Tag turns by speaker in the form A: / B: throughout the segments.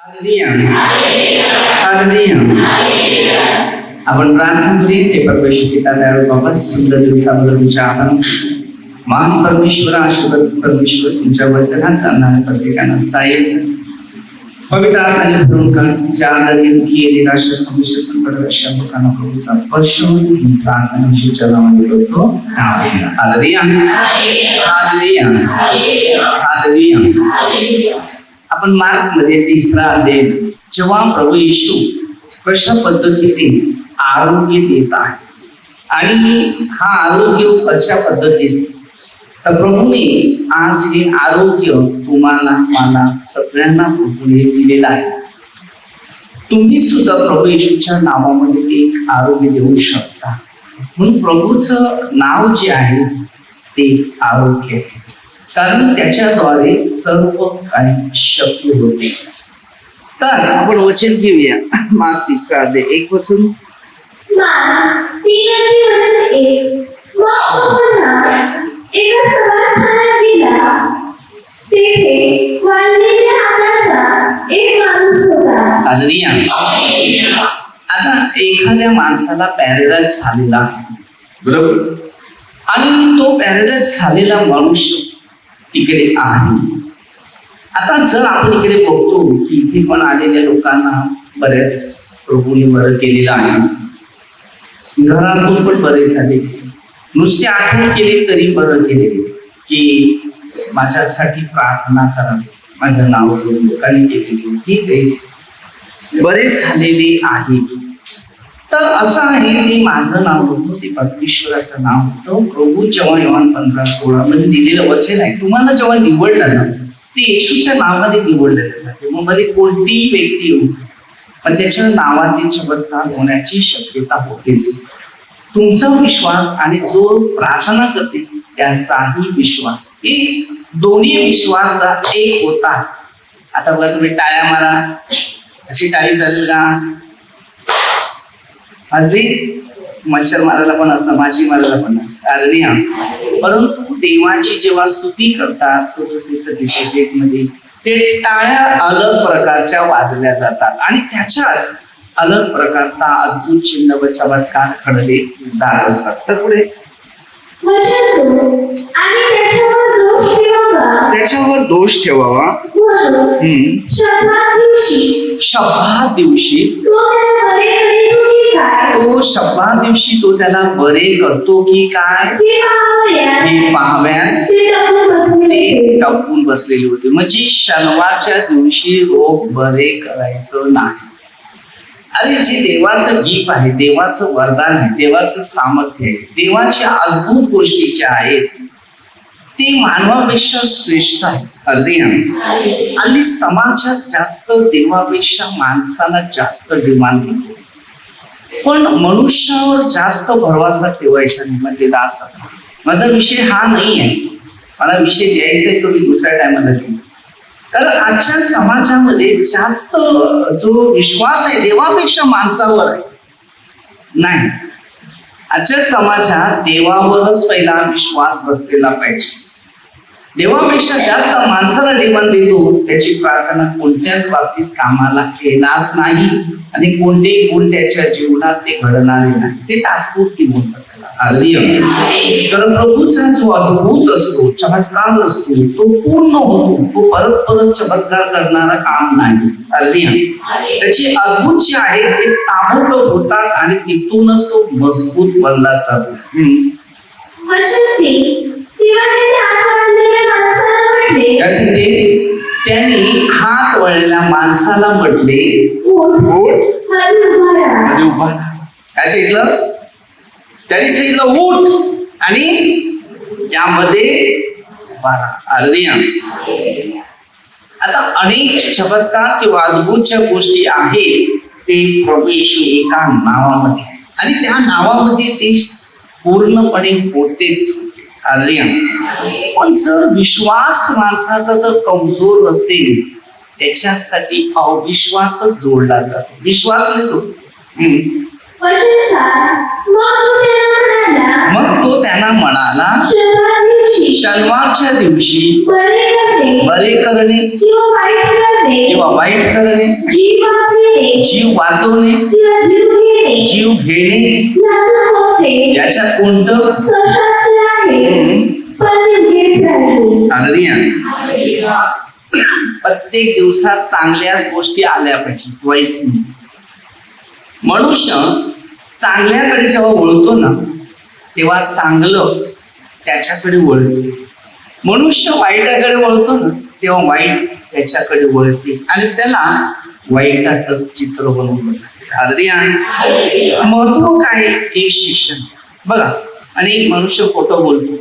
A: आपण प्रार्थना करूया. ते परमेश्वर पिता दयाळू बाबा, सुंदर दिवसाबद्दल तुमच्या आभार. महान परमेश्वर, आशीर्वाद परमेश्वर, तुमच्या वचनात चालणाऱ्या प्रत्येकांना सहाय्य पवित्र आत्म्याने भरून काढ. ज्या जागी दुःखी निराशा समस्या संकट अशा लोकांना प्रभूचा स्पर्श होऊन प्रार्थना येशूच्या नावाने करतो. आमेन. हालेलुया. हालेलुया. हालेलुया. आपण मार्क मध्ये 3रा अध्याय, जेव्हा प्रभू येशू कशा पद्धतीने आरोग्य देत आहे आणि हा आरोग्य कशा पद्धतीने, तर प्रभूने आज हे आरोग्य तुम्हाला मला सगळ्यांना प्रभूने दिलेलं आहे. तुम्ही सुद्धा प्रभू येशूच्या नावामध्ये एक आरोग्य देऊ शकता. म्हणून प्रभूचं नाव जे आहे ते आरोग्य आहे, कारण त्याच्याद्वारे सर्व काही शक्य होते. तर आपण वचन घेऊया. मार्क 3रा अध्याय 1 पासून.
B: एका सभास्थानात गेला. तेथे वाळलेल्या हाताचा एक माणूस होता.
A: हालेलुया. आता एखाद्या माणसाला पॅरालाइज झालेला आहे, बरोबर, आणि तो पॅरालाइज झालेला मनुष्य तिकडे आहे. आता जर आपण इकडे बघतो की इथे पण आलेल्या लोकांना बऱ्याच प्रभूने बरं केलेलं आहे. घरातून पण बरे झाले, नुसते आठवण केली तरी बरं केले की माझ्यासाठी प्रार्थना करा, माझं नाव घेऊन लोकांनी केलेली, ठीक आहे, बरे झालेले आहे. तर असं आहे, ते माझं नाव होतं, ते परमेश्वराचं नाव होतं. प्रभू जेव्हा योहान 15:16 मध्ये दिलेलं वचन आहे, तुम्हाला जेव्हा निवडलं ना, ते येशूच्या नावाने निवडलेलं जाते. मग मध्ये कोणतीही व्यक्ती हो, पण त्याच्या नावाने चमत्कार होण्याची शक्यता होतेच. तुमचा विश्वास आणि जो प्रार्थना करते त्याचाही विश्वास, हे दोन्ही विश्वास एक होता. आता बघा, तुम्ही टाळ्या मारा, अशी टाळी चालेल का? हसली मच्छर मारायला पण असं, माशी मारायला पण हालेलुया. परंतु देवाची जेव्हा स्तुती करतात मध्ये, ते टाळ्या अलग प्रकारच्या वाजल्या जातात आणि त्याच्यात अलग प्रकारचा अद्भुत चिन्ह व चमत्कार घडले जात असतात. तर पुढे त्याच्यावर दोष ठेवावा. शब्दात दिवशी तो त्याला बरे करतो की काय हे पाहाव्यास ते टाकून बसलेले होते. म्हणजे शनिवारच्या दिवशी रोग बरे करायचं नाही. अरे, जे देवाचं गिफ्ट आहे, देवाचं वरदान आहे, देवाचं सामर्थ्य आहे, देवाच्या अद्भुत गोष्टी ज्या आहेत ते मानवापेक्षा श्रेष्ठ आहे. आणि समाजात जास्त देवापेक्षा माणसाला जास्त डिमांड देतो, पण मनुष्यावर जास्त भरवसा ठेवायचा नाही. म्हणजे माझा विषय हा नाही आहे, मला विषय द्यायचा आहे तो मी दुसऱ्या टायमाला देईन. कारण आजच्या समाजामध्ये जास्त जो विश्वास आहे देवापेक्षा माणसावर आहे. नाही, आजच्या समाजात देवावरच पहिला विश्वास बसलेला पाहिजे. देवापेक्षा जास्त माणसाला डिमांड देतो, त्याची प्रार्थना कोणत्याच बाबतीत कामाला येणार नाही आणि कोणतेही गुण त्याच्या जीवनात ते घडणारे नाही. ते तात्पुरती म्हणतात त्याला. कारण प्रभूचा जो अद्भुत असतो, चमत्कार असतो, तो पूर्ण होतो. तो परत परत चमत्कार करणारा काम नाही. त्याची अद्भुत जे आहे ते ताबडतोब होतात आणि तिथूनच तो मजबूत बनला जातो. त्यांनी हात वळलेल्या माणसाला म्हटले, काय सांगितलं? त्यांनी सांगितलं उठ आणि यामध्ये हालेलुया. आता अनेक चमत्कार किंवा अद्भुत ज्या गोष्टी आहेत ते प्रभू येशू एका नावामध्ये, आणि त्या नावामध्ये ते पूर्णपणे होतेच होते. हालेलुया. पण जर विश्वास माणसाचा जर कमजोर असेल, त्याच्यासाठी अविश्वासच जोडला जातो, विश्वासने जोडतो. मग तो त्यांना म्हणाला, शनिवारच्या दिवशी
B: बरे
A: बरे
B: करणे
A: करणे
B: किंवा वाईट करणे
A: जीव वाचवणे
B: किंवा
A: जीव घेणे
B: यातून कोणते
A: याच्यात कोणतं
B: सशास्त्र आहे, पण नेमकेच राहिले.
A: हालेलुया. प्रत्येक दिवसात चांगल्याच गोष्टी आल्या पाहिजेत, वाईट नाही. मनुष्य चांगल्याकडे जेव्हा वळतो ना तेव्हा चांगलं त्याच्याकडे वळते. मनुष्य वाईटाकडे वळतो ना तेव्हा वाईट त्याच्याकडे वळते आणि त्याला वाईटाच चित्र बनवलं जाते. हालेलुया. महत्व काय? एक शिक्षण बघा. आणि मनुष्य खोटं बोलून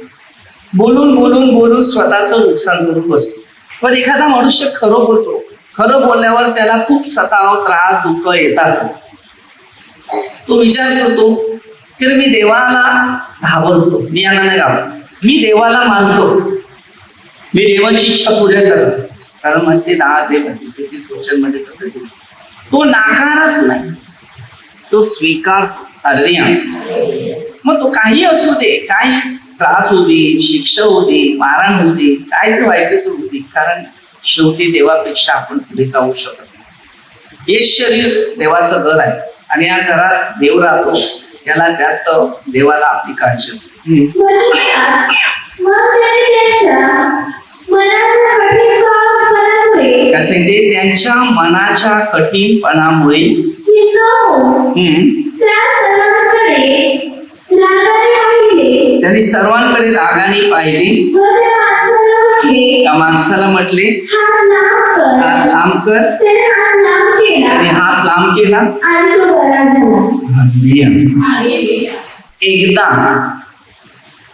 A: बोलून बोलून स्वतःचं नुकसान करून बसतो. पण एखादा मनुष्य खरं बोलतो. खरं बोलल्यावर त्याला खूप सताव, त्रास, दुःख येतात. तो विचार करतो की मी देवाला घाबरतो, मी यांना नाही घाबरतो, मी देवाला मानतो, मी देवाची इच्छा पुऱ्या करतो. कारण मग ते 10 ते 32 वचनमध्ये कसं केलं, तो नाकारत नाही, तो स्वीकारतो. हालेलुया. मग तो काही असू दे, काय त्रास होऊ दे, शिक्षा होऊ दे, मारण होऊ दे, काय ते व्हायचं तर होऊ दे, कारण शेवटी देवापेक्षा आपण पुढे जाऊ शकत नाही. हे शरीर देवाचं घर आहे आणि या घरात देव राहतो, त्याला जास्त देवाला आपली काळजी असते. कसे ते त्यांच्या मनाच्या कठीणपणामुळे त्यांनी सर्वांकडे रागाने पाहिले. त्या माणसाला म्हटले हात लांब कर. त्याने हात लांब केला. एकदा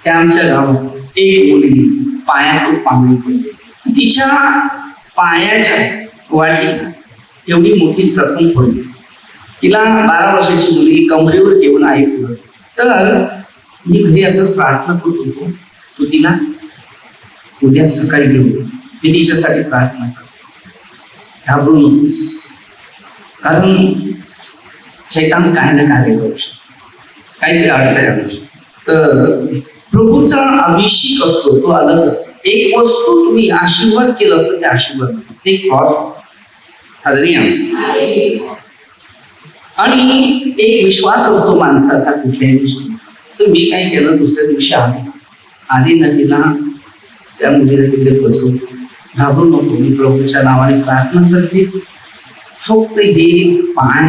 A: त्या आमच्या गावात एक मुलगी पायातून पांगळी पडली. तिच्या पायाच्या वाटी एवढी मोठी जखम पडली. तिला 12 वर्षाची मुलगी कमरेवर घेऊन आई फिरत. तर मी घरी असंच प्रार्थना करत होतो, तू तिला उद्या सकाळी घेऊन मी तिच्यासाठी प्रार्थना करतो. घाबरू नकोस, कारण शैतान काय ना काय करू शकतो, काहीतरी अडथळे आणू शकतो. तर प्रभूचा अभिषेक असतो, तो अलग असतो. एक वस्तू तुम्ही आशीर्वाद केलं असं ते आशीर्वाद ते क्रॉस. हालेलुया. आणि एक विश्वास असतो माणसाचा कुठल्याही गोष्टी. तर मी काय केलं, दुसऱ्या दिवशी आली ना तिला त्या मुलीला तिकडे बसवून, घाबरू नको, मी प्रभूच्या नावाने प्रार्थना करते, फक्त हे पाय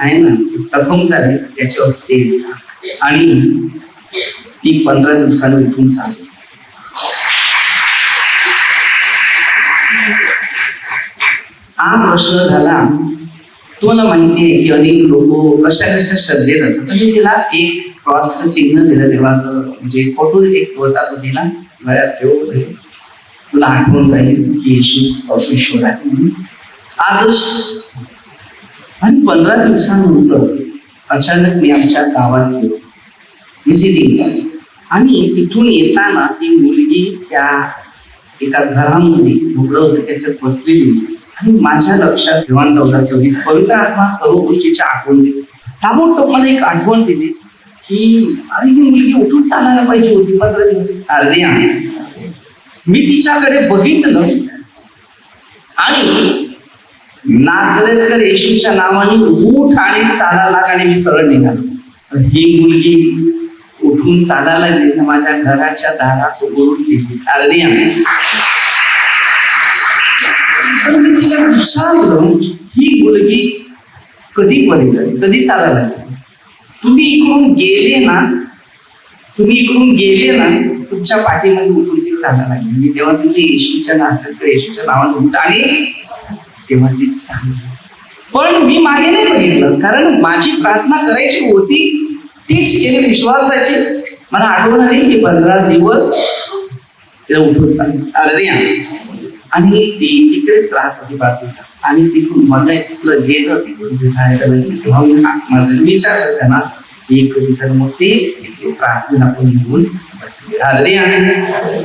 A: आहे ना जखम झाली त्याच्यावर तेल टाक. आणि ती 15 दिवसांनी उठून चालली. हा प्रश्न झाला. तुम्हाला माहिती आहे की अनेक लोक कशा श्रद्धेत असतात. म्हणजे तिला एक क्रॉसचं चिन्ह दिलं देवाचं, म्हणजे फोटो एक होता तो दिला गळ्यात ठेवून, तुला आठवण राहील की येशूच परमेश्वर आहे म्हणून आदर्श. आणि 15 दिवसानंतर अचानक मी आमच्या गावात गेलो व्हिजिटिंग, आणि तिथून येताना ती मुलगी त्या एका घरामध्ये झोपडं होतं त्याच्यात बसलेली. आणि माझ्या लक्षात जेव्हा 14:26 पवित्र आत्मा सर्व गोष्टीची आठवण दिली. ताबडतोब मला एक आठवण दिली की अरे ही मुलगी उठून चालायला पाहिजे होती 15 दिवस. हालेलुया. मी तिच्याकडे बघितलं आणि नाझरेतकर येशूच्या नावाने उठ आणि चालायला लाग, आणि मी सरळ निघालो. ही मुलगी उठून चालायला गेली, माझ्या घराच्या दारासमोरून गेली. हालेलुया. मी तिला विचारलं, ही मुलगी कधी बरी झाली, कधी चालायला लागली? तुम्ही इकडून गेले ना तुमच्या पाठीमध्ये उठून ती चालायला लागली. मी तेव्हा सांगितलं येशूच्या नावाने, येशूच्या नावाने उठ, आणि तेव्हा ती चालली. पण मी मागे नाही बघितलं, कारण माझी प्रार्थना करायची होती तीच केली विश्वासाची. मला आठवण आली की 15 दिवस तिला उठून चालली. हालेलुया. आणि ती तिकडेच राहत होती बाजूला. आणि तिथून मला तुला गेलं तिकडून जे सांगायला लागली तेव्हा मी विचारलं त्यांना की कधी जर मग ते प्रार्थना आपण घेऊन बसले. हालेलुया.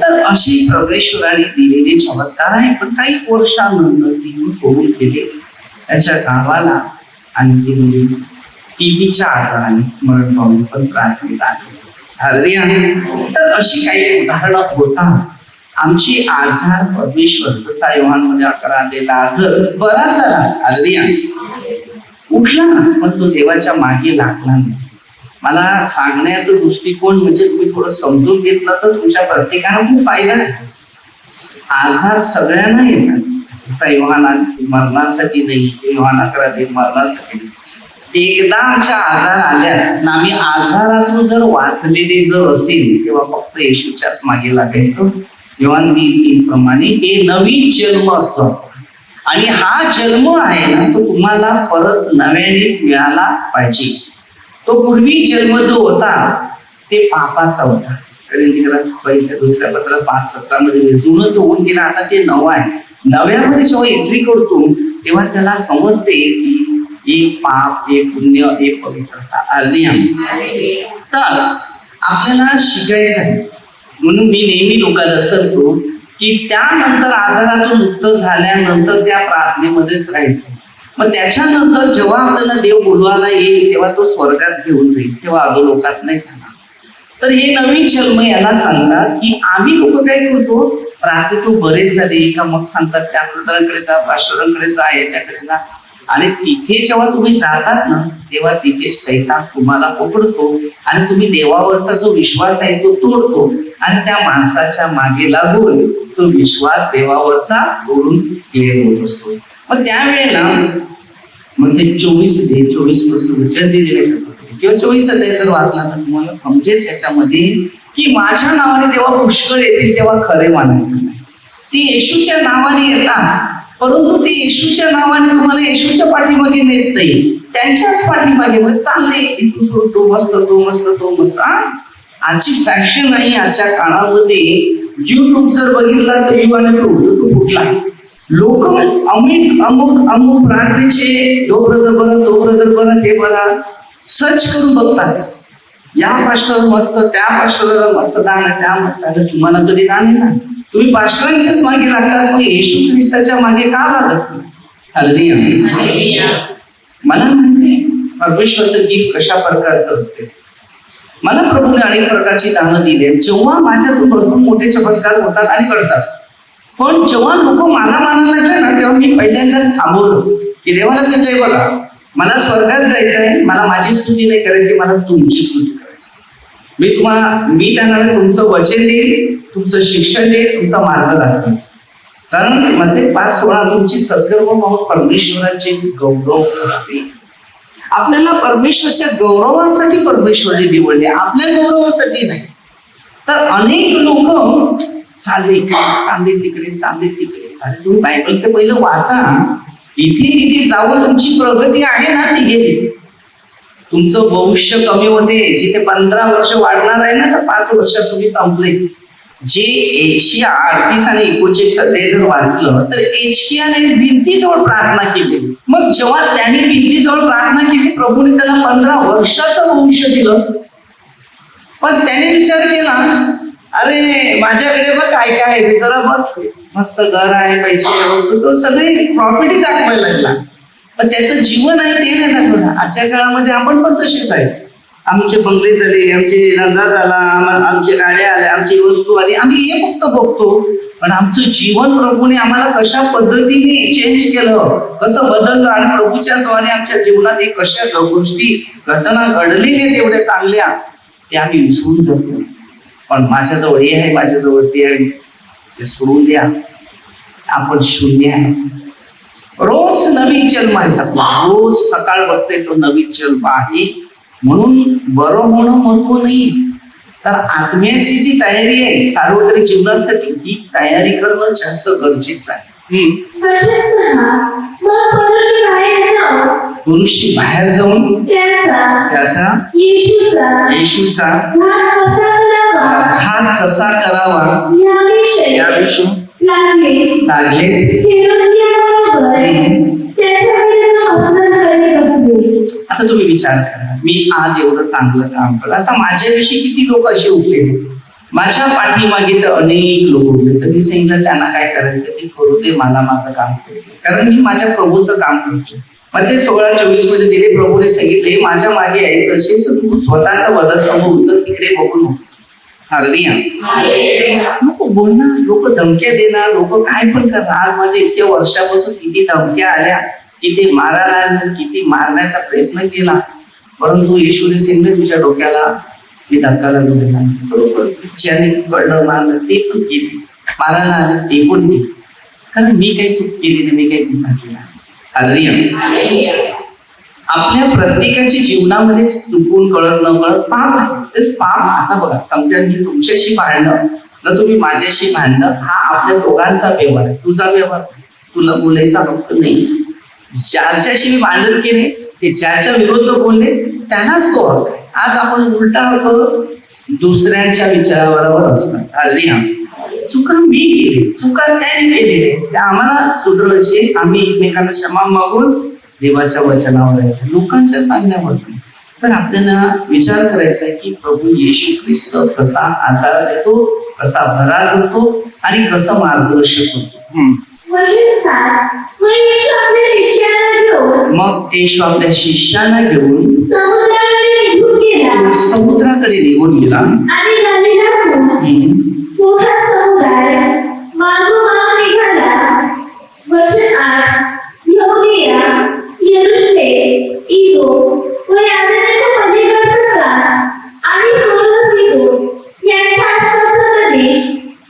A: तर अशी परमेश्वराने दिलेली चमत्कार आहे. पण काही वर्षानंतर तिथून सोडून गेले त्याच्या गावाला, आणि ती मुली टीबीच्या आजाराने मरण पावली, पण प्रार्थनेत आली. हालेलुया. तर अशी काही उदाहरणं होतात. आमची आजार परमेश्वर जसा योहानमध्ये 11 लाजर बरा झाला, हालेलुया, उठला, पण तो देवाच्या मागे लागला नाही. मला सांगण्याचा दृष्टिकोन म्हणजे तुम्ही थोडं समजून घेतलं तर तुमच्या प्रत्येकाला खूप फायदा आहे. आजार सगळ्यांना येतात, जसा योहाना मरणासाठी नाही, योहान 11 मरणासाठी नाही. एकदा आमच्या आजार आल्या ना, आम्ही आजारातून जर वाचलेले जर असेल तेव्हा फक्त येशूच्याच मागे लागायचं. योहान 3:3 प्रमाणे हे नवीन जन्म असतो, आणि हा जन्म आहे ना तो तुम्हाला परत नव्यानेच मिळाला पाहिजे. तो पूर्वी जन्म जो होता ते पापाचा होता. पहिल्या 2 पत्रात 5:17 मध्ये जुनं तो होऊन गेला, आता ते नवं आहे. नव्यामध्ये जेव्हा एंट्री करतो तेव्हा त्याला समजते की एक पाप, एक पुण्य, एक पवित्रता आली. तर आपल्याला शिकायचं आहे. म्हणून मी नेहमी लोकांना सांगतो की त्यानंतर आजारातून मुक्त झाल्यानंतर त्या प्रार्थनेमध्येच राहायचं. मग त्याच्यानंतर जेव्हा आपल्याला देव बोलवायला येईल तेव्हा तो स्वर्गात घेऊन जाईल, तेव्हा अधोलोकात नाही जाणार. तर हे नवीन जन्म याला सांगतात की आम्ही लोक काय करतो, प्रार्थनेतून बरेच झाले का मग सांगतात त्या ब्रदरांकडे जा, पास्टरांकडे जा, याच्याकडे जा, आणि तिथे जेव्हा तुम्ही जातात ना तेव्हा तिथे शैतान तुम्हाला पकडतो आणि तुम्ही देवावरचा जो विश्वास आहे तो तोडतो, आणि त्या माणसाच्या मागे लागून तो विश्वास देवावरचा तोडून क्लिअर होत असतो. मग त्यावेळेला मग ते 24 पासून वचन दिलेले किंवा 24 अध्याय जर वाचला तर तुम्हाला समजेल त्याच्यामध्ये की माझ्या नावाने तेव्हा पुष्कळ येतील तेव्हा खरे मानायचं नाही. ती येशूच्या नावाने येतात, परंतु ते येशूच्या नावाने तुम्हाला येशूच्या पाठीमागे नेत नाही, त्यांच्याच पाठीमागे मग चालले इथून तो मस्त, तो मस्त, तो मस्त. आजची फॅशन नाही. आजच्या काळामध्ये युट्यूब जर बघितला तर युट्यूब कुठला लोक अमुक प्रार्थनेचे तो ब्रदर बरं, तो ब्रदर बरं, ते बरं सर्च करून बघतात. या पास्टर मस्त, त्या पास्टरला मस्त दान, त्या मस्त. तुम्हाला कधी जाणे ना, तुम्ही पास्टरांच्याच मागे लागतात, मग येशू ख्रिस्ताच्या मागे का लागत नाही? हालेलुया. मला माहिती परमेश्वराचं गीत कशा प्रकारचं असते. मला प्रभूने अनेक प्रकारची दानं दिली, जेव्हा माझ्यातून भरपूर मोठे चमत्कार होतात आणि घडतात. पण जेव्हा लोक मला मानायला लागले ना तेव्हा मी पहिल्यांदाच थांबवलो की देवाला सांगितलंय बघा, मला स्वर्गात जायचं आहे, मला माझी स्तुती नाही करायची, मला तुमची स्तुती करायची. मी त्यांना तुमचं वचन देईल, तुमचं शिक्षण देईल, तुमचा मार्ग दाखवेल. कारण मध्ये 5:16 तुमची सत्कर्म पाहून परमेश्वराचे गौरव करावे. आपल्याला परमेश्वरच्या गौरवासाठी परमेश्वराने निवडले, आपल्या गौरवासाठी नाही. तर अनेक लोक चालले तिकडे. अरे तुम्ही बायबल ते पहिलं वाचा. इथे जाऊन तुमची प्रगती आहे ना ती गेली. तुमचं भविष्य कमी होते, जिथे 15 वर्ष वाढणार आहे ना तर 5 वर्षात तुम्ही संपले. जे एशिया 38 आणि 39 अध्याय जर वाचलं तर एशियाने भिंतीजवळ प्रार्थना केली. मग जेव्हा त्यांनी भिंतीजवळ प्रार्थना केली प्रभूने त्याला 15 वर्षाचं भविष्य दिलं. पण त्याने विचार केला, अरे माझ्याकडे बघ काय काय आहे ते जरा बघ, मस्त घर आहे, पैसे वस्तू, तो सगळे प्रॉपर्टी दाखवायला लागला. पण त्याचं जीवन आहे ते नाही दाखवलं. आजच्या काळामध्ये आपण पण तसेच आहे. आमचे बंगले झाले, आमचे धंदा झाला, आमच्या गाड्या आल्या, आमची वस्तू आली, आम्ही हे फक्त बघतो. पण आमचं जीवन प्रभूने आम्हाला कशा पद्धतीने चेंज केलं, कसं बदललं, आणि प्रभूच्या द्वारे आमच्या जीवनात एक कशा गोष्टी घटना घडलेल्या तेवढ्या चांगल्या ते आम्ही विसरून जातो. पण माझ्याजवळ हे आहे, माझ्याजवळ ते आहे, ते सोडून द्या. आपण शून्य आहे. रोज नवीन जन्म आहे आपला, रोज सकाळ बघते तो नवीन जन्म आहे. म्हणून बरं होणं महत्व नाही, तर आत्म्याची जी तयारी आहे सार्वत्रिक जीवनासाठी ही तयारी करणं जास्त गरजेचं आहे. पुरुषी बाहेर जाऊन त्याचा येशूचा घात कसा करावा याविषयी आता तुम्ही विचार करा, मी आज एवढं चांगलं काम केलं, आता माझ्याविषयी किती लोक असे उठलेले, माझ्या पाठीमागे तर अनेक लोक उठले. तर मी सांगितलं त्यांना काय करायचं ते करू दे, मला माझं काम करू दे, कारण मी माझ्या प्रभूचं काम करतो. मग ते 16:24 मध्ये दिले प्रभूने सांगितले, माझ्या मागे यायचं असेल तर तू स्वतःचा वधस्तंभ उचल, तिकडे बघू नको. हालेलुया. नको बोलणार, लोक धमक्या देणार, लोक काय पण करणार. आज माझ्या इतक्या वर्षापासून किती धमक्या आल्या, किती मारायला आल्या, किती मारण्याचा प्रयत्न केला, परंतु येशूने सांगितलं तुझ्या डोक्याला मी धक्का लागू दिला. बरोबर ज्याने कळलं मारलं ते पण केले, मारायला आलं ते पण केले, कारण मी काही चूक केली नाही, मी काही गुन्हा केला. हालेलुया. आपल्या प्रत्येकाच्या जीवनामध्ये चुकून कळत न कळत पाप आहे. तर पाप आता बघा, समजा मी तुमच्याशी भांडणं ना तुम्ही माझ्याशी भांडणं, हा आपल्या दोघांचा व्यवहार आहे. तुझा व्यवहार, तुला बोलायचा हक्क नाही. ज्याच्याशी मी भांडण केले, ते ज्याच्या विरुद्ध बोलले त्यालाच तो हक्क आहे. आज आपण उलटा हक्क दुसऱ्यांच्या विचारावर असणार. हालेलुया. चुका मी केली, चुका त्याने केलेली, त्या आम्हाला सुधारायचे. आम्ही एकमेकांना क्षमा मागून देवाच्या वचनावर यायचं, लोकांच्या सांगण्यावर. तर आपल्याला विचार करायचा आहे की प्रभू येशू ख्रिस्त कसा आजार देतो, कसा बरा करतो आणि कसं मार्गदर्शन करतो. मग येशू आपल्या शिष्याला घेऊन समुद्राकडे निघून गेला.
B: मोठा समुद्र मागोमाग निघाला. वचन 8, यहूदिया, यरूशलेम, इदोम व यार्दनाच्या पलीकडचा प्रांत आणि स्वर्ग सीदोन यांच्या आसपासचा प्रदेश,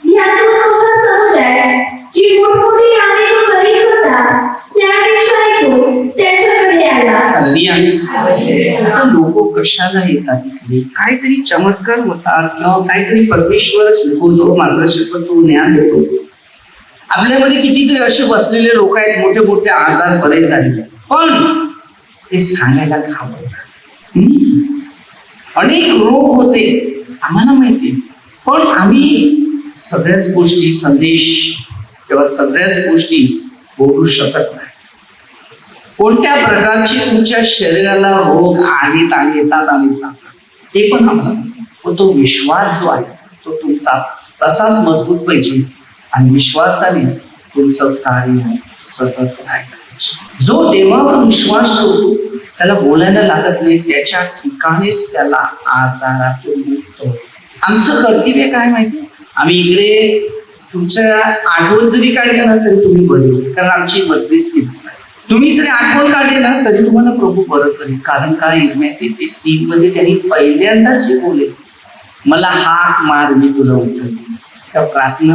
B: ह्यातून मोठा समुद्र जी मोठमोठी कामे तो करीत होता त्यापेक्षा ऐकून त्याच्याकडे आला.
A: आता लोक कशाला येतात इकडे? काहीतरी चमत्कार होतात किंवा काहीतरी परमेश्वर शिकवतो, मार्गदर्शन करतो, ज्ञान देतो. आपल्यामध्ये कितीतरी असे बसलेले लोक आहेत, मोठे मोठे आजार बरे झालेले, पण ते सांगायला घाबरतात. अनेक रोग होते आम्हाला माहिती, पण आम्ही सगळ्याच गोष्टी संदेश किंवा सगळ्याच गोष्टी बोलू शकत नाही. कोणत्या प्रकारचे तुमच्या शरीराला रोग आहेत आणि येतात आणि जातात ते पण आम्हाला माहिती. पण तो विश्वास जो आहे तो तुमचा तसाच मजबूत पाहिजे आणि विश्वासाने तुमचं कार्य सतत राहिलं. जो देवावर विश्वास ठेवतो त्याला बोलायला लागत नाही, त्याच्या ठिकाणीच त्याला आजारातून मुक्त होतो. आमचं कर्तव्य काय माहिती, आम्ही इकडे तुमच्या आठवण जरी काढली ना तरी तुम्ही बरे होते, कारण आमची मध्यस्थी. तुम्ही जरी आठवण काढली ना तरी तुम्हाला प्रभू बरं करेल. कारण काय, इर्म्या 33:3 मध्ये त्यांनी पहिल्यांदाच शिकवले, मला हाक मार मी तुला उत्तर देईन. त्या प्रार्थना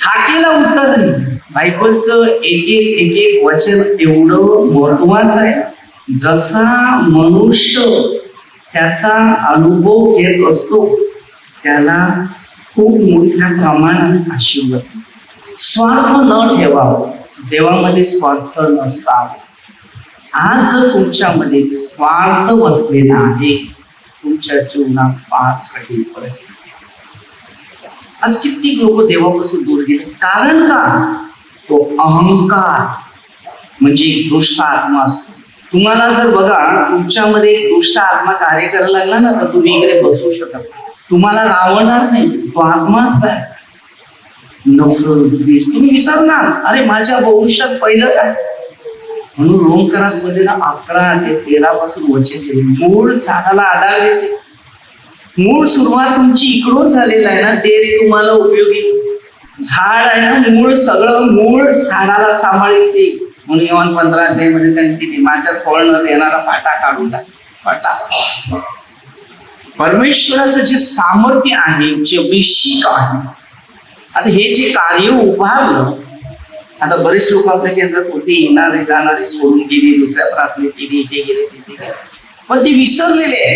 A: हाकेला उत्तर नाही. बायबलचं एक एक वचन एवढं महत्वाचं आहे. जसा मनुष्य त्याचा अनुभव घेत असतो त्याला खूप मोठ्या प्रमाणात आशीर्वाद. स्वार्थ न ठेवावं, देवामध्ये स्वार्थ नसावा. आज जर तुमच्यामध्ये स्वार्थ बसलेला आहे, तुमच्या जीवनात फार कठीण परिस्थिती. आज कित्येक लोक देवापासून दूर गेले. कारण का, तो अहंकार म्हणजे एक दुष्ट आत्मा असतो. तुम्हाला जर बघा तुमच्यामध्ये एक दुष्ट आत्मा कार्य करायला लागला ना तर तुम्ही इकडे बसू शकत नाही. तुम्हाला रावणार नाही, तो आत्माच काय नफरत द्वेष तुम्ही विसरणार. अरे माझ्या भविष्यात पहिलं काय, म्हणून रोमकरास मध्ये ना 11 ते 13 पासून वचन केले. मूळ झाडाला आधार देते. मूळ सुरुवात तुमची इकडून झालेला आहे ना, तेच तुम्हाला उपयोगी. झाड आहे ना, मूळ सगळं मूळ झाडाला सांभाळते. म्हणून योहान 15 मध्ये त्यांनी माझ्यात फळ न देणारा पाटा काढून टाक. पाटा परमेश्वराचं जे सामर्थ्य आहे, जे अभिषेक आहे, आता हे जे कार्य उभारलं. आता बरेच लोक आपल्या केंद्रात होते, येणारे जाणारे, सोडून गेले, दुसऱ्या प्रार्थनेत गेले, इथे गेले, तिथे गेले, पण ते विसरलेले आहे.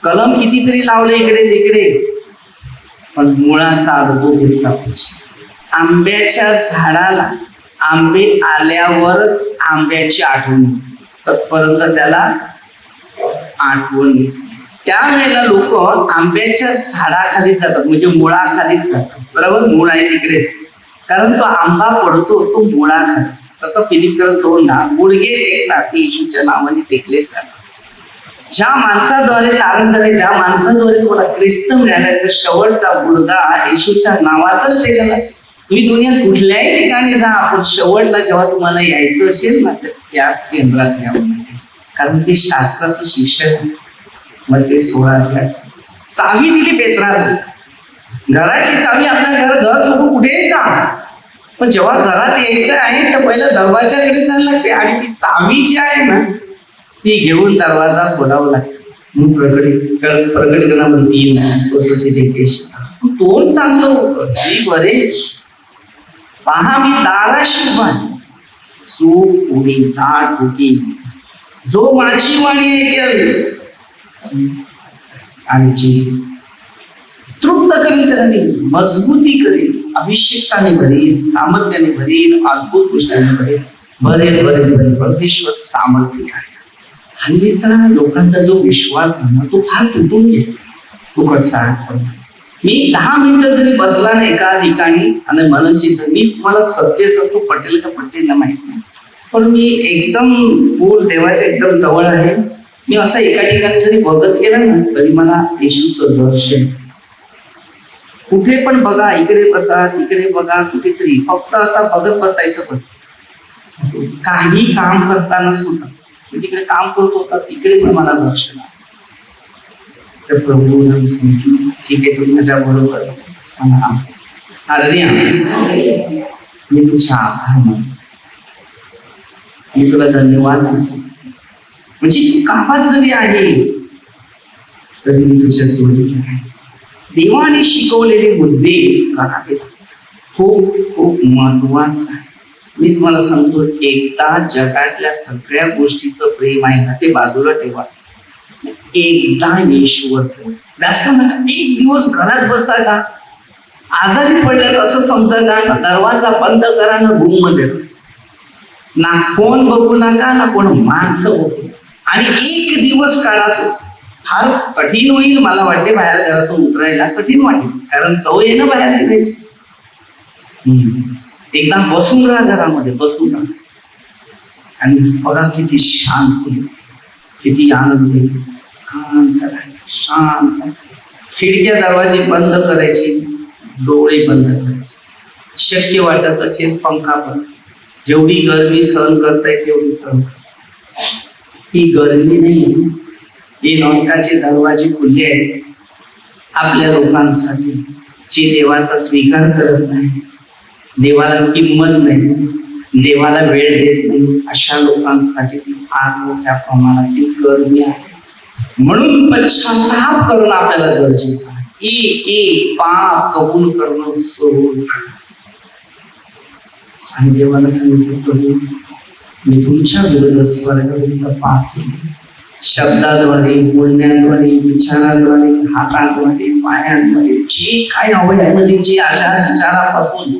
A: कलम कितीतरी लावले इकडे तिकडे, पण मुळाचा अनुभव घेतला पाहिजे. आंब्याच्या झाडाला आंबे आल्यावरच आंब्याची आठवण, तत्पर्यंत त्याला आठवण. त्यावेळेला लोक आंब्याच्या झाडाखाली जातात, म्हणजे मुळाखालीच जातात. बरोबर, मूळ आहे तिकडेच, कारण तो आंबा पडतो तो मुळाखालीच. तसं फिलिपकडे 2 गुडघे टेकतात ते येशूच्या नावाने टेकलेच जातात. ज्या माणसाद्वारे तारण झाले, ज्या माणसाद्वारे तुम्हाला ख्रिस्त मिळाला, तर शेवटचा गुडघा येशूच्या नावातच टेकला. तुम्ही दुनियात कुठल्याही ठिकाणी जा, पण शेवटला जेव्हा तुम्हाला यायचं असेल ना तर त्याच केंद्रात यावं लागेल, कारण ते शास्त्राचं शिक्षक. मग ते 16 चावी दिली पेत्राला, घराची चावी आपल्या घर सोडून कुठेही जा, पण जेव्हा घरात यायचं आहे तर पहिला दरवाजाकडे जायला लागते आणि ती चावी जी आहे ना ती घेऊन दरवाजा खोलावा लागतो. प्रकटीकरणामध्ये तोंड चांगलं होतं, मी बरेच पहा मी दाराशी उभा आहे, चूक उडी दाट उडी, जो माझी वाणी ऐकेल आणि जी तृप्त करेल त्याला मी मजबूती करेल, अभिषेकाने भरेल, सामर्थ्याने भरेल, अद्भुत गोष्टीने भरेल, भरेल भरेल भरेल. परमेश्वर सामर्थ्य आहे. हल्लीचा लोकांचा जो विश्वास आहे ना तो फार तुटून गेला. फुकटचा मी 10 मिनिटं जरी बसला ना एका ठिकाणी आणि मनन चिंतन, मी तुम्हाला सत्य सांगतो, पटेल का पटेल ना माहित नाही, पण मी एकदम मूळ देवाच्या एकदम जवळ आहे. मी असं एका ठिकाणी जरी बघत गेला ना तरी मला येशूचं दर्शन. कुठे पण बघा, इकडे बसा तिकडे बघा, कुठेतरी फक्त असा बघत बसायचं बस. काही काम करताना सुद्धा मी तिकडे काम करत होता, तिकडे पण मला दर्शन आलं. तर प्रभू सांगितलं ठीक आहे तुम्ही माझ्या बरोबर मी तुझ्या आभार मानतो, मी तुला धन्यवाद मानतो. म्हणजे तू कामात जरी आहे तरी मी तुझ्या जोडीला आहे. देवाने शिकवलेले मुद्दे करावे खूप खूप महत्वाचं आहे. मी तुम्हाला सांगतो, एकदा जगातल्या सगळ्या गोष्टीचं प्रेम आहे ना ते बाजूला ठेवा, एकदा येशूवर ठेवा. जास्त नका. एक दिवस घरात बसा का, आजारी पडल्यात असं समजा का, दरवाजा बंद करा ना, रूम मध्ये ना फोन बघू नका ना कोण माणसं बघू, आणि एक दिवस काढा. तो फार कठीण होईल मला वाटते, बाहेर घरातून उतरायला कठीण वाटेल, कारण सवय आहे ना बाहेर निघायची. एकदा बसून राहा, घरामध्ये बसून राहा आणि बघा किती शांती, किती आनंद आहे. शांत राहायचं, शांत. खिडक्या दरवाजे बंद करायचे, डोळे बंद करायचे. शक्य वाटत असेल पंखा बंद. जेवढी गरमी सहन करताय तेवढी सहन. ही गरमी नाही, हे नरकाचे दरवाजे खुले आहेत आपल्या लोकांसाठी जे देवाचा स्वीकार करत नाही, देवाला किंमत नाही, देवाला वेळ देत नाही, अशा लोकांसाठी ती फार मोठ्या प्रमाणात ती गरमी आहे. म्हणून पश्चाताप करणं आपल्याला गरजेचं आहे. पाप कबूल करणं सोडून आणि देवाला सांगितलं प्रभू मी तुमच्या विरुद्ध स्वर्गविरुद्ध पाप केले, शब्दाद्वारे, बोलण्याद्वारे, विचाराद्वारे, हाताद्वारे, पायांद्वारे, जे काय अवयवामध्ये जे आचार विचारापासून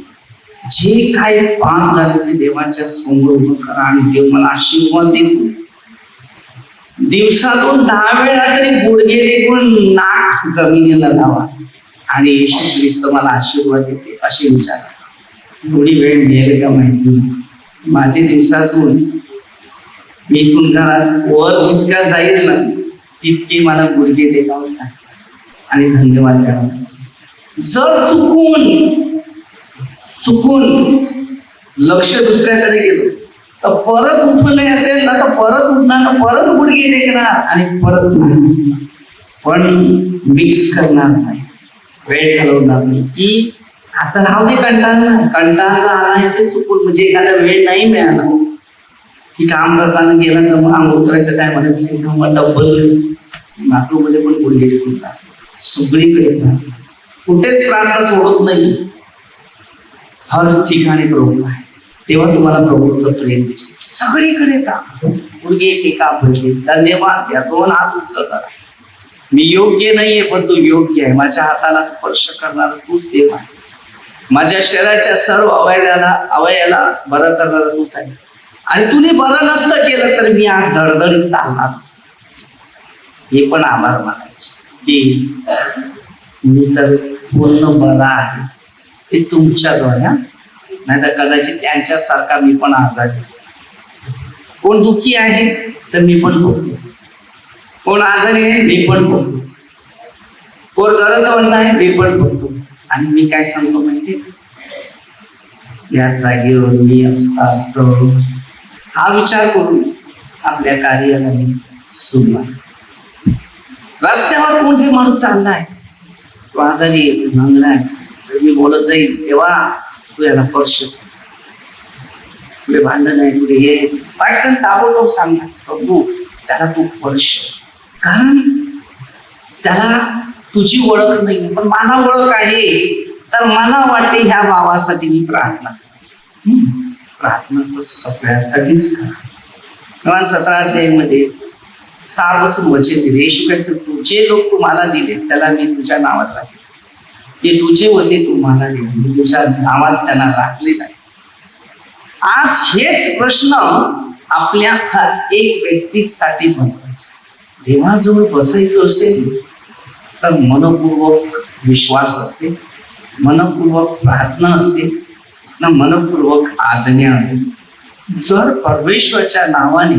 A: जे काय पाप झाले ते देवाच्या समोर उभं करा आणि देव मला आशीर्वाद देतो. दिवसातून 10 वेळा तरी गुडघे टेकून नाक जमिनीला लावा आणि येशू ख्रिस्त मला आशीर्वाद देते असे विचारा. थोडी वेळ मिळेल का माहिती नाही. माझे दिवसातून मी इथून घरात वर जितका जाईल ना तितके मला गुडघे टेकावे लागतात आणि धन्यवाद द्यावा. जर चुकून लक्ष दुसऱ्याकडे गेलो तर परत उठले असेल ना तर परत उठणार, परत गुडघे टेकणार आणि परत उठणार, पण मिक्स करणार नाही, वेळ घालवणार नाही. की आता राहू दे, कंटाळा आला असेल चुकून, म्हणजे एखादा वेळ नाही मिळाला की काम करताना गेला तर मग आंघोळ करायचं काय म्हणायचं किंवा डबल बाथरूममध्ये पण गुडघे टेकतात, सगळीकडे कुठेच प्रार्थना सोडत नाही, हर ठिकाणी प्रभू आहे. तेव्हा तुम्हाला प्रभूचं प्रेम दिसेल. सगळीकडे जा, गुडघे टेका, धन्यवाद द्या, 2 हात उंच करा. मी योग्य नाहीये पण तू योग्य आहे. माझ्या हाताला स्पर्श करणारा तूच देव आहे. माझ्या शरीराच्या सर्व अवयवाला बरं करणारा तूच आहे. आणि तुने बरं नसतं केलं तर मी आज धडधडीत चालणारच. हे पण आभार मानायचे की मी तर पूर्ण बरा आहे, ते तुमच्याद्वारे. नाही तर कदाचित त्यांच्यासारखा मी पण आजारी असतो. कोण दुःखी आहे तर मी पण होतो, कोण आजारी आहे मी पण होतो, कोण गरजवंत आहे मी पण होतो. आणि मी काय सांगतो माहिती, या जागेवर मी असतात हा विचार करून आपल्या कार्याला मी सुरुवात. रस्त्यावर कोणतरी माणूस चाललाय, तो आजारी आहे, नंगला आहे, तर मी बोलत जाईल तेव्हा तू याला स्पर्श कर. पुढे भांडण आहे, पुढे हे पाटकन ताबडतोब सांगणार प्रभू त्याला तू स्पर्श, कारण त्याला तुझी ओळख नाही पण मला ओळख आहे. तर मला वाटते ह्या भावासाठी मी प्रार्थना प्रार्थना तर सगळ्यासाठीच करा. 17 अध्यायामध्ये 6 पासून वचन दिले. येशू काय सांगतो, जे लोक तुम्हाला दिले त्याला मी तुझ्या नावात राखले, ते तुझे होते तुम्हाला दिले, मी तुझ्या नावात त्यांना राखले नाही. आज हेच प्रश्न आपल्या एक व्यक्तीसाठी महत्वाचा. देवाजवळ बसायचं असेल तर मनपूर्वक विश्वास असते, मनपूर्वक प्रार्थना असते ना, मनपूर्वक आज्ञा असते. जर परमेश्वराच्या नावाने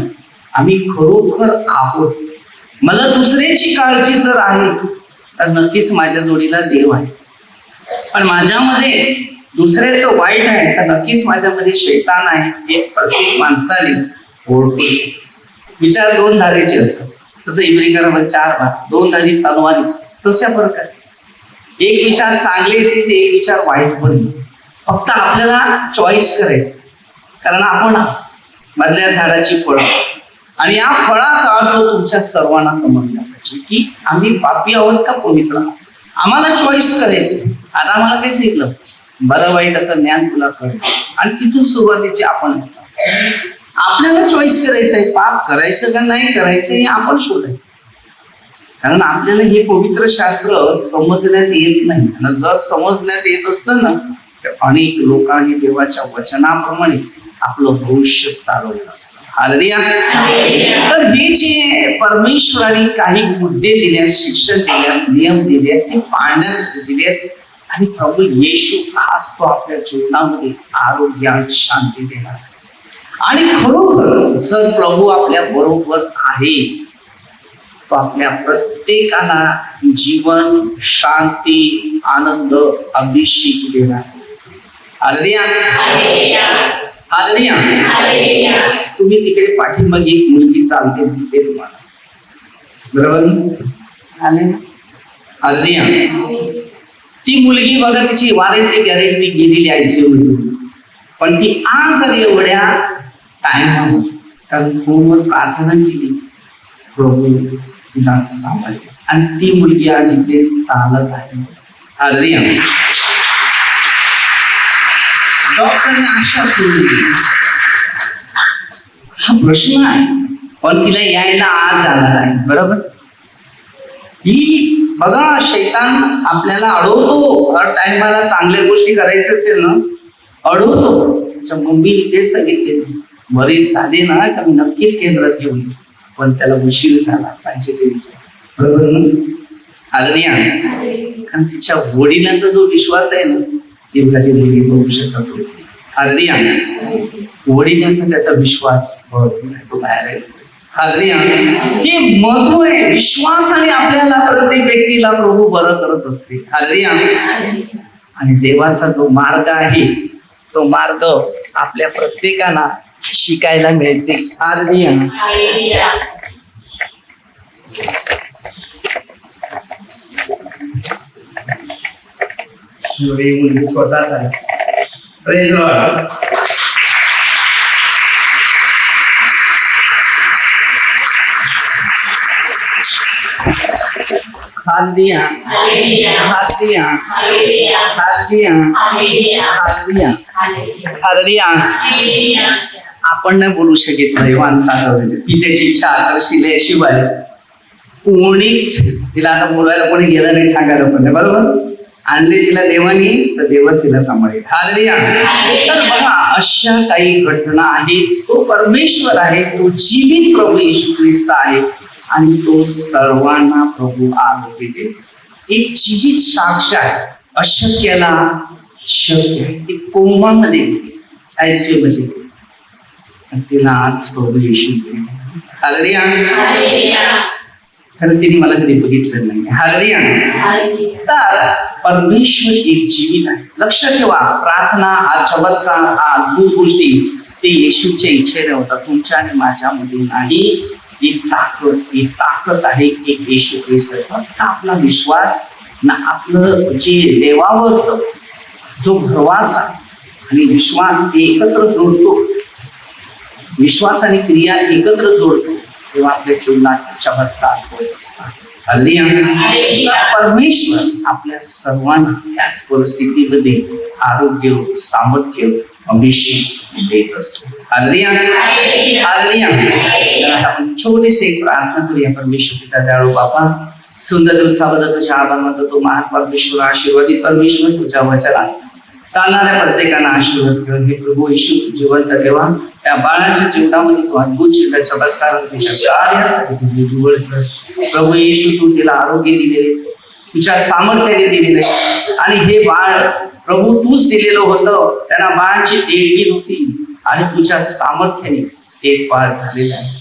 A: आम्ही खरोखर आहोत, मला दुसऱ्याची काळजी जर आहे तर नक्कीच माझ्या जोडीला देव आहे. पण माझ्यामध्ये दुसऱ्याचं वाईट आहे तर नक्कीच माझ्यामध्ये शैतान आहे हे प्रत्येक माणसाने ओळखून. विचार 2 धारेचे असतात. तसं इब्रिकरामध्ये 4 भाग, 2 धारी तलवारीच. तशा प्रकारे एक विचार चांगले येते ते एक विचार वाईट पण येते. फक्त आपल्याला चॉईस करायचं, कारण आपण मधल्या झाडाची फळं, आणि या फळाचा अर्थ तुमच्या सर्वांना समजला पाहिजे की आम्ही पापी आहोत का पवित्र आहोत. आम्हाला चॉईस करायचं. आता आम्हाला काय सांगितलं, बरं वाईटाचं ज्ञान तुला कळेल, आणि तिथून सुरुवातीची आपण आपल्याला चॉईस करायचं आहे, पाप करायचं का नाही करायचं हे आपण शोधायचं. कारण आपल्याला हे पवित्र शास्त्र समजण्यात येत नाही, आणि जर समजण्यात येत असतं ना तर अनेक लोकांनी देवाच्या वचनाप्रमाणे आपलं भविष्य चालवलं असतं. हालेलुया. तर हे जे परमेश्वराने काही मुद्दे दिल्यात, शिक्षण दिल्यात, नियम दिलेत, ते पाळण्यासाठी दिलेत, आणि प्रभू येशू खास तो आपल्या जीवनामध्ये आरोग्यात शांती देणार. आणि खरोखर जर प्रभू आपल्या बरोबर आहे तो आपल्या प्रत्येकाला जीवन, शांती, आनंद, अभिषेक देणार. हालेलुया. हालेलुया. तुम्ही तिकडे पाठीमागे एक मुलगी चालते दिसते तुम्हाला, बरोबर? हालेलुया. ती मुलगी बघा, तिची वॉरंटी गॅरंटी गेलेली ICU मध्ये, पण ती आज एवढ्या टाइम कारण फोनवर प्रार्थना केली, प्रभू तिला सांभाळले, आणि ती मुलगी आज इकडे चालत आहे. हालेलुया. डॉक्टरने आशा सोडली. हा प्रश्न आहे, पण तिला यायला आज आला आहे, बरोबर? ही बघा, शैतान आपल्याला अडवतो. हर टाइमाला चांगल्या गोष्टी करायच्या असेल ना, अडवतो. त्याच्या मम्मीने तेच सांगितले, बरेच झाले ना तर मी नक्कीच केंद्रात घेऊन येईल, पण त्याला उशीर झाला पाहिजे ते विचार, बरोबर ना? हालेलुया. कारण तिच्या वडिलांचा जो विश्वास आहे ना, ते कधी मुलगी बघू शकत होती. हालेलुया. वडिलांचा त्याचा विश्वास तो बाहेर आहे. हालेलुया. हे महत्व आहे. विश्वासाने आपल्याला प्रत्येक व्यक्तीला प्रभू बरं करत असते. हालेलुया. आणि देवाचा जो मार्ग आहे तो मार्ग आपल्या प्रत्येकाला शिकायला मिळते. हालेलुया. मुलगी स्वतःच आहे. Praise Lord. Hallelujah. Hallelujah. Hallelujah. Hallelujah. आपण नाही बोलू शकत नाही माणसाचं, ती त्याची इच्छा आकर्षिले शिवाय कोणीच तिला आता बोलायला कोणी गेलं नाही, सांगायला पण नाही, बरोबर? आणले तिला देवानी तर देवच तिला सांभाळेल. हालेलुया. तर बघा, अशा काही घटना आहेत. तो परमेश्वर आहे, तो जीवित प्रभू येशू ख्रिस्त आहे, आणि तो सर्वांना प्रभू आरोग्य देत. एक जीवित साक्ष आहे. अशक्याला शक्य आहे. ती कोमामध्ये ICU मध्ये, तिला आज प्रभू येशू. हालेलुया. कारण तिने मला कधी बघितलं नाही. हालेलुया. तर परमेश्वर एक जीवित आहे. लक्ष ठेवा, प्रार्थना हा चमत्कार, हा अद्भुत गोष्टी ते येशूच्या इच्छेने होता, तुमच्या आणि माझ्यामध्ये नाही. एक ताकद आहे, एक येशू ख्रिस्त. फक्त आपला विश्वास ना आपलं जे देवावरचं जो भरवास आहे आणि विश्वास ते एकत्र जोडतो, विश्वास आणि क्रिया एकत्र जोडतो, तेव्हा आपल्या जीवनात चमत्कार होत असतात. हालेलुया. परमेश्वर आपल्या सर्वांना याच परिस्थितीमध्ये आरोग्य, सामर्थ्य, अभिषेक देत असतो. हालेलुया. हालेलुया. तर आता आपण छोटीशी एक प्रार्थना करूया. परमेश्वर पिता दयाळू बापा, सुंदर दिवसाबद्दल तुझ्या आभार मानतो. तो महान परमेश्वर, आशीर्वादित परमेश्वर, तुझ्या वचनात चालणाऱ्या प्रत्येकांना आशीर्वाद कर. हे प्रभू येशू जिवंत देवा, त्या बाळाच्या जीवनामध्ये तू अद्भुत चमत्कार कार्यासाठी तुझी निवड कर. प्रभू येशू, तू तिला आरोग्य दिलेले, तुझ्या सामर्थ्याने दिलेले, आणि हे बाळ प्रभू तूच दिलेलं होतं. त्यांना बाळाची देणगी होती आणि तुझ्या सामर्थ्याने तेच बाळ झालेलं आहे.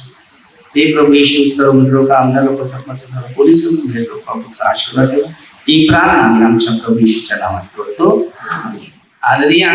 A: ते प्रभू येशू सर्व लोक, आमदार लोक, सरपंच, सर्व पोलीस लोकांचा आशीर्वाद देवा. ही प्रार्थना आमच्या प्रभू येशूच्या नावात करतो. हालेलुया.